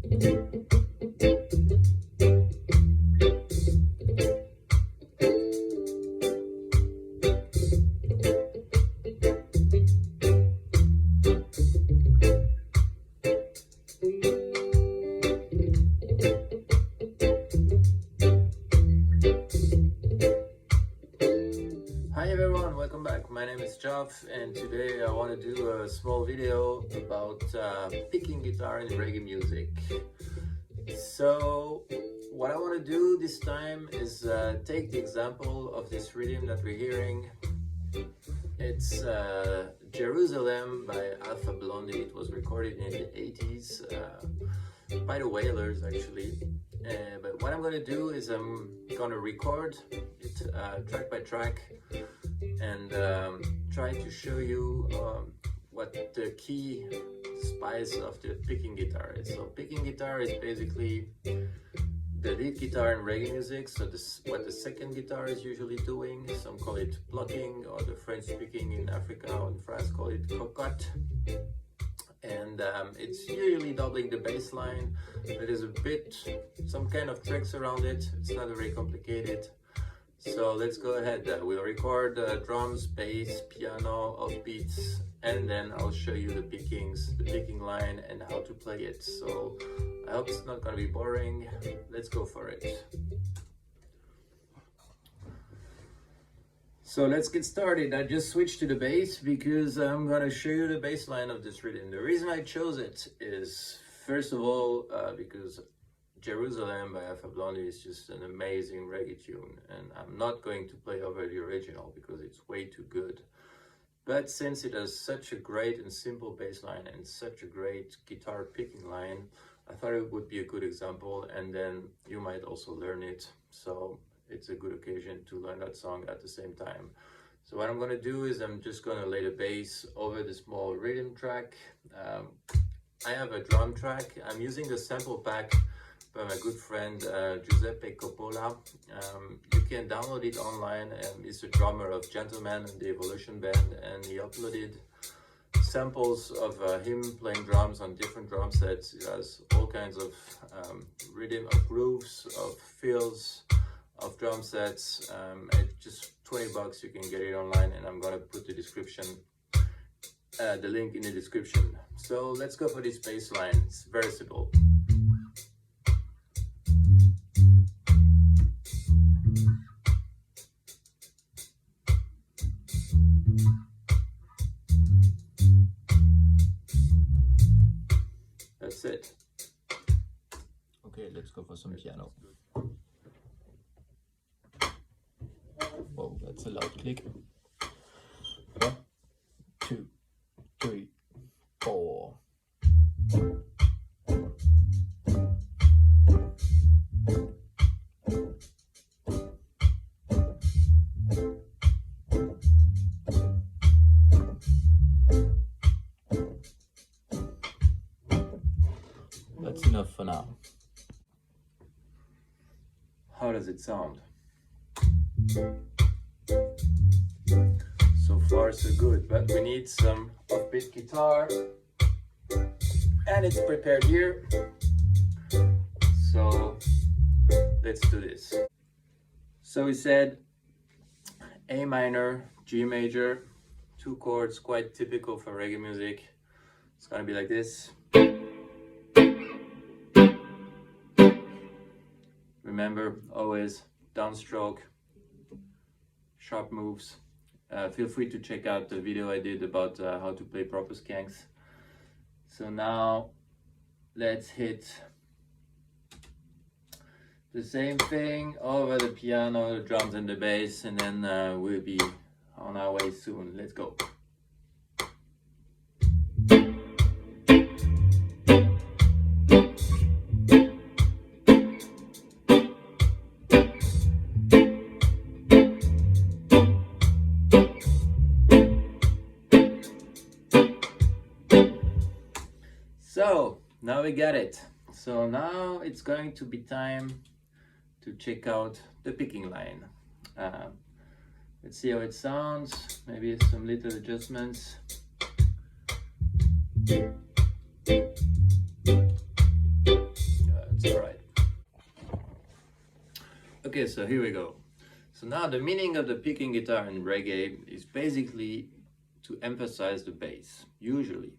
Hi everyone, welcome back. My name is Jeff, and today I want to do a small video about picking guitar in reggae music. So what I want to do this time is take the example of this rhythm that we're hearing. It's Jerusalem by Alpha Blondy. It was recorded in the 80s by the Wailers actually. But what I'm going to do is I'm going to record it track by track and try to show you what the key spice of the picking guitar is. So picking guitar is basically the lead guitar in reggae music, so this what the second guitar is usually doing. Some call it plucking, or the French speaking in Africa or in France call it cocotte. And it's usually doubling the bass line. There's some kind of tricks around it. It's not very complicated. So let's go ahead. We'll record drums, bass, piano, offbeats, and then I'll show you the picking line and how to play it. So I hope it's not gonna be boring. Let's go for it. So let's get started. I just switched to the bass because I'm gonna show you the bass line of this rhythm. The reason I chose it is, first of all, because Jerusalem by Alpha Blondy is just an amazing reggae tune, and I'm not going to play over the original because it's way too good. But since it has such a great and simple bass line and such a great guitar picking line, I thought it would be a good example, and then you might also learn it. So it's a good occasion to learn that song at the same time. So what I'm going to do is I'm just going to lay the bass over the small rhythm track. I have a drum track. I'm using the sample pack by my good friend Giuseppe Coppola. You can download it online. He's a drummer of Gentleman and the Evolution Band, and he uploaded samples of him playing drums on different drum sets. It has all kinds of rhythm, of grooves, of fills, of drum sets. At just 20 bucks you can get it online, and I'm gonna put the link in the description. So let's go for this bass line. It's very simple. That's it. Okay, let's go for some piano. Whoa, that's a loud click. 1, 2, 3, 4. That's enough for now. How does it sound? So far so good, but we need some offbeat guitar, and it's prepared here. So let's do this. So we said A minor, G major, 2 chords, quite typical for reggae music. It's gonna be like this. Remember, always downstroke, sharp moves. Feel free to check out the video I did about how to play proper skanks. So now let's hit the same thing over the piano, the drums and the bass, and then we'll be on our way soon. Let's go. So now we got it. So now it's going to be time to check out the picking line. Let's see how it sounds. Maybe some little adjustments. so here we go. So now the meaning of the picking guitar in reggae is basically to emphasize the bass, usually.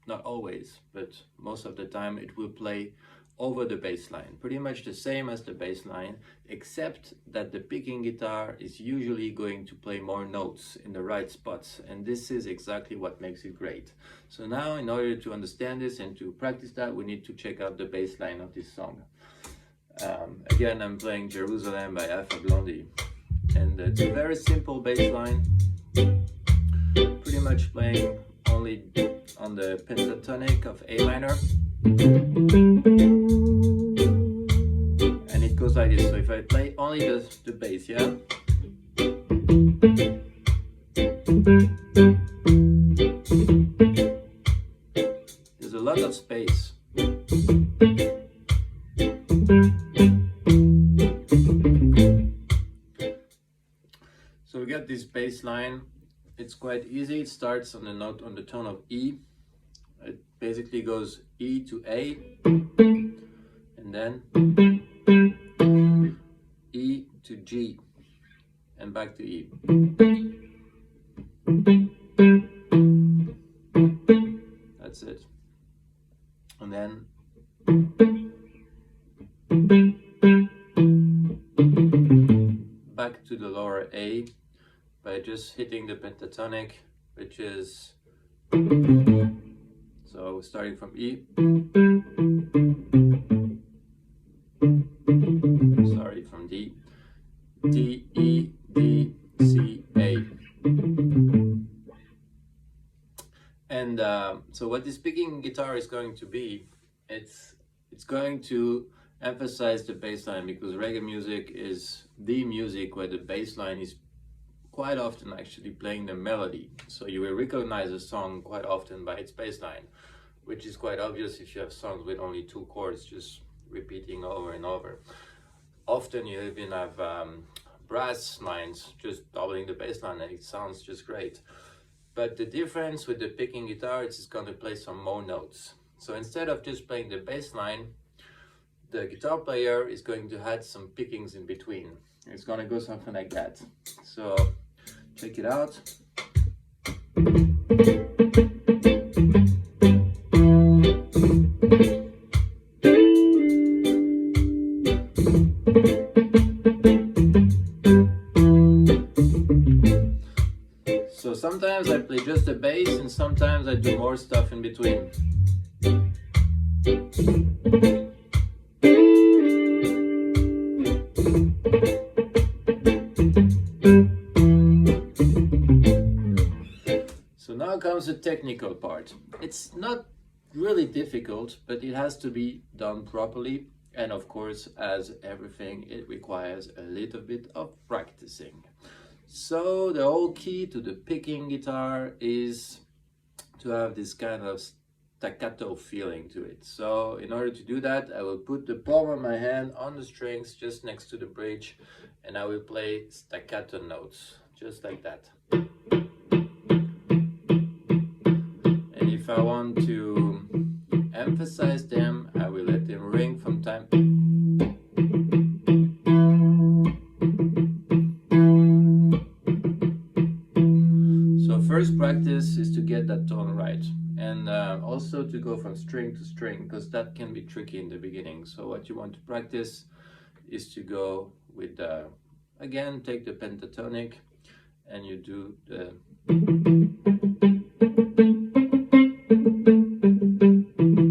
Not always, but most of the time it will play over the bass line, pretty much the same as the bass line, except that the picking guitar is usually going to play more notes in the right spots, and this is exactly what makes it great. So now, in order to understand this and to practice that, we need to check out the bass line of this song. Again, I'm playing Jerusalem by Alpha Blondy, and it's a very simple bass line, pretty much playing only on the pentatonic of A minor, and it goes like this. So if I play only the bass, yeah, there's a lot of space. So we got this bass line. It's quite easy. It starts on the note, on the tone of E. It basically goes E to A, and then E to G, and back to E. That's it. And then back to the lower A by just hitting the pentatonic, which is, so starting from E, sorry, from D, D, E, D, C, A. And so what this picking guitar is going to be, it's going to emphasize the bass line, because reggae music is the music where the bass line is quite often actually playing the melody. So you will recognize a song quite often by its bass line, which is quite obvious if you have songs with only 2 chords just repeating over and over. Often you even have brass lines just doubling the bass line, and it sounds just great. But the difference with the picking guitar is it's going to play some more notes. So instead of just playing the bass line, the guitar player is going to add some pickings in between. It's going to go something like that. So check it out. So sometimes I play just the bass, and sometimes I do more stuff in between. So now comes the technical part. It's not really difficult, but it has to be done properly. And of course, as everything, it requires a little bit of practicing. So the whole key to the picking guitar is to have this kind of staccato feeling to it. So in order to do that, I will put the palm of my hand on the strings just next to the bridge, and I will play staccato notes, just like that. And if I want to emphasize them, I will let them ring from time. So first practice is to get that tone right, and also to go from string to string, because that can be tricky in the beginning. So what you want to practice is to go with again, take the pentatonic, and you do the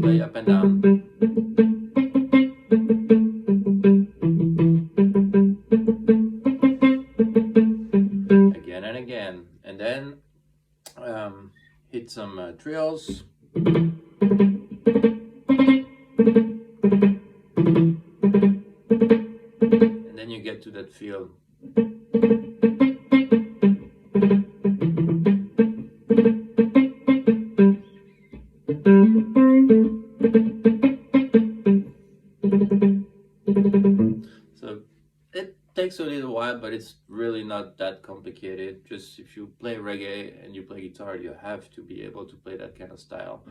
play up and down. Again and again, and then hit some trills. And then you get to that feel. So it takes a little while, but it's really not that complicated. Just if you play reggae and you play guitar, you have to be able to play that kind of style.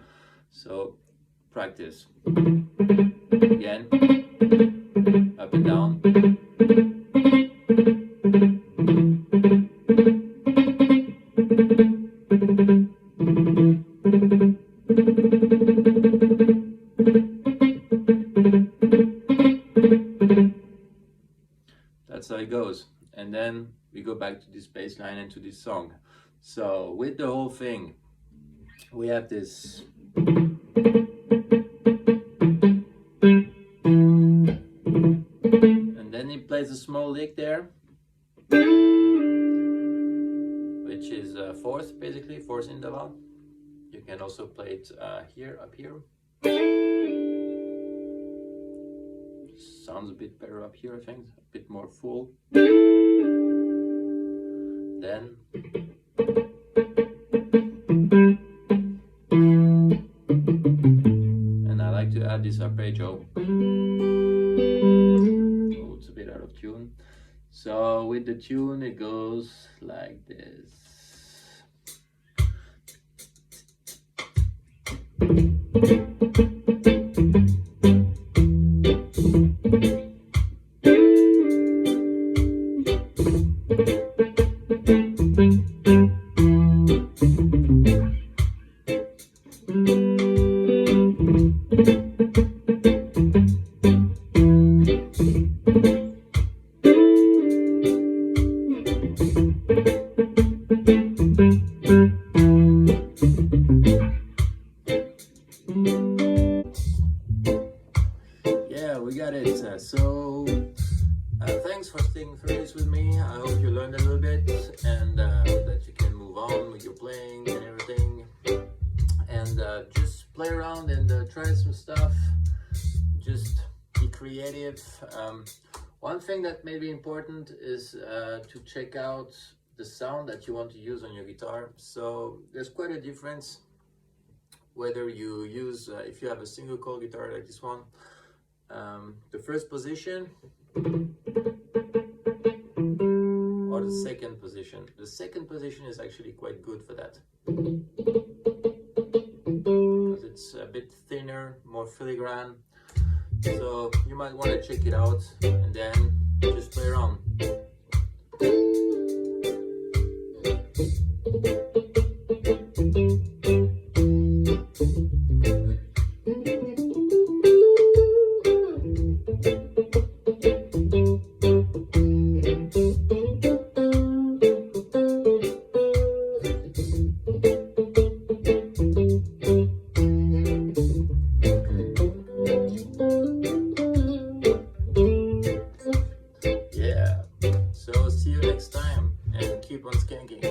So practice. Again, up and down. then we go back to this bass line and to this song. So with the whole thing, we have this. And then he plays a small lick there, which is fourth, basically, fourth interval. You can also play it here, up here. Sounds a bit better up here, I think, a bit more full. Then and I like to add this arpeggio. Oh, it's a bit out of tune. So with the tune it goes like this. Yeah, we got it. Thanks for sticking through this with me. I hope you learned a little bit and that you can move on with your playing and everything. And just play around and try some stuff. Just be creative. One thing that may be important is to check out the sound that you want to use on your guitar. So there's quite a difference whether you use, if you have a single coil guitar like this one, the first position or the second position. The second position is actually quite good for that because it's a bit thinner, more filigrane. So you might want to check it out and then just play around. So see you next time and keep on skanking.